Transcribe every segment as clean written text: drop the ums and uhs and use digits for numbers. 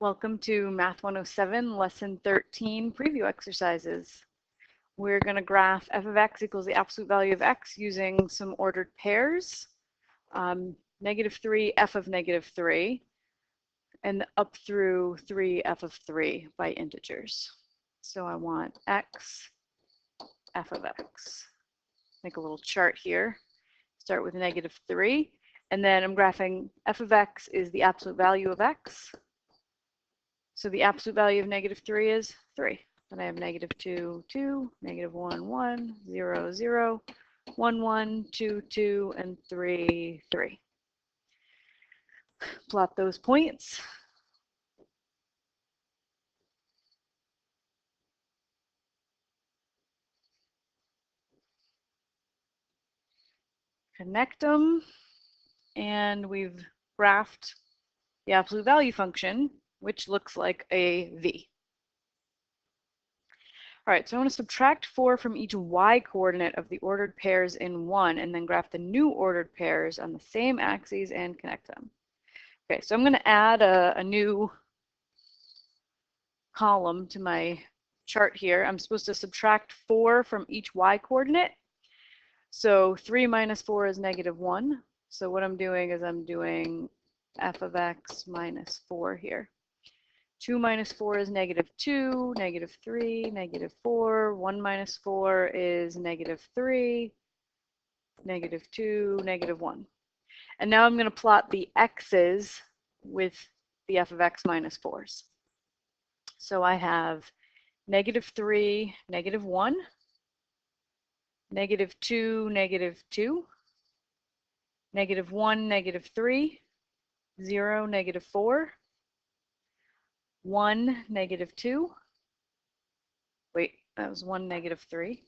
Welcome to Math 107, Lesson 13, preview exercises. We're going to graph f of x equals the absolute value of x using some ordered pairs, -3 f of -3, and up through 3 f of 3 by integers. So I want x, f of x. Make a little chart here. Start with -3, and then I'm graphing f of x is the absolute value of x. So the absolute value of -3 is 3. Then I have -2, 2, -1, 1, 0, 0, 1, 1, 2, 2, and 3, 3. Plot those points. Connect them, and we've graphed the absolute value function, which looks like a v. All right, so I want to subtract 4 from each y coordinate of the ordered pairs in 1, and then graph the new ordered pairs on the same axes and connect them. Okay, so I'm going to add a new column to my chart here. I'm supposed to subtract 4 from each y coordinate. So 3 minus 4 is -1. So what I'm doing is I'm doing f of x minus 4 here. 2 minus 4 is -2, -3, -4. 1 minus 4 is -3, -2, -1. And now I'm going to plot the x's with the f of x minus 4's. So I have -3, -1, -2, -2, -1, -3, 0, -4, 1, -2. Wait, that was 1, -3.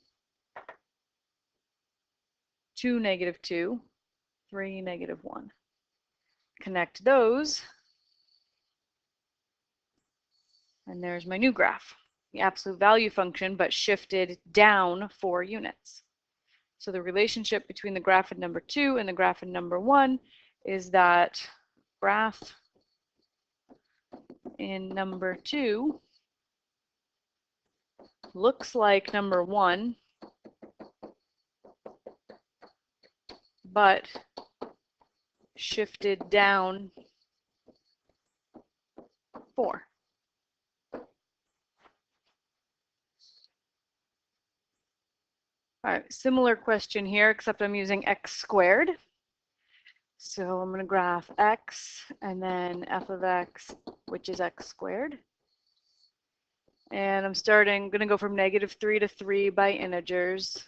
2, -2, 3, -1. Connect those, and there's my new graph, the absolute value function, but shifted down 4 units. So the relationship between the graph in number 2 and the graph in number 1 is that graph in number 2 looks like number 1, but shifted down 4. All right, similar question here, except I'm using x squared. So I'm going to graph x and then f of x, which is x squared. And I'm going to go from -3 to 3 by integers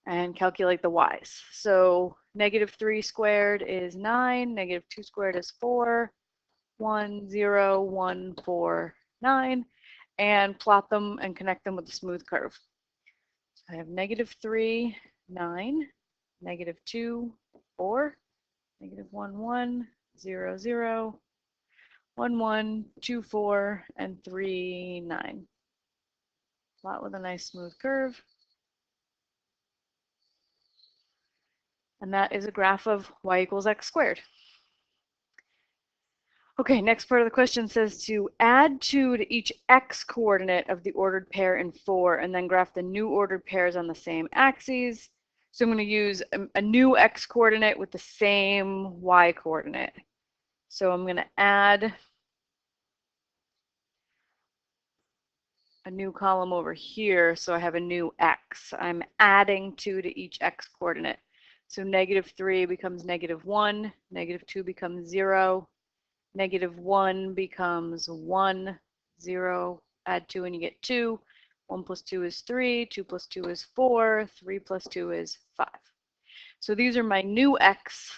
and calculate the y's. So -3 squared is 9, -2 squared is 4, 1, 0, 1, 4, 9, and plot them and connect them with a smooth curve. So I have -3, 9, -2, 4, -1, 1, 0, 0, 1, 1, 2, 4, and 3, 9. Plot with a nice smooth curve. And that is a graph of y equals x squared. Okay, next part of the question says to add 2 to each x coordinate of the ordered pair in 4 and then graph the new ordered pairs on the same axes. So I'm going to use a new x coordinate with the same y coordinate. So I'm going to add a new column over here, so I have a new x. I'm adding 2 to each x coordinate. So -3 becomes -1, -2 becomes 0, -1 becomes 1, 0, add 2 and you get 2. 1 plus 2 is 3, 2 plus 2 is 4, 3 plus 2 is 5. So these are my new x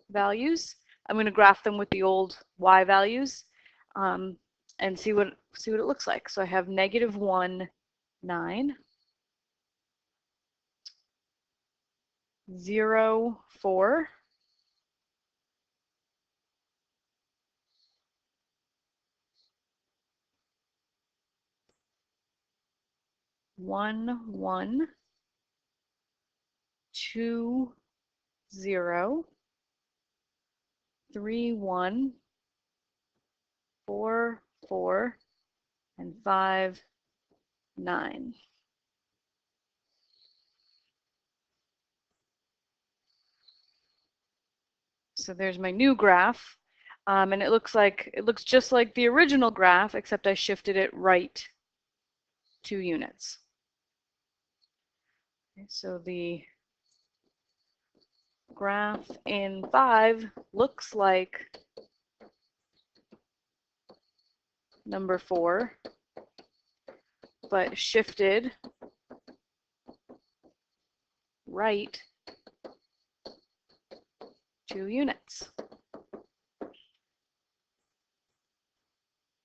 values. I'm going to graph them with the old y values and see what it looks like. So I have -1, 9, 0, 4, 1, 1, 2, 0, 3, 1, 4, 4, and 5, 9. So there's my new graph, and it looks just like the original graph, except I shifted it right 2 units. Okay, so the graph in 5 looks like number 4, but shifted right 2 units.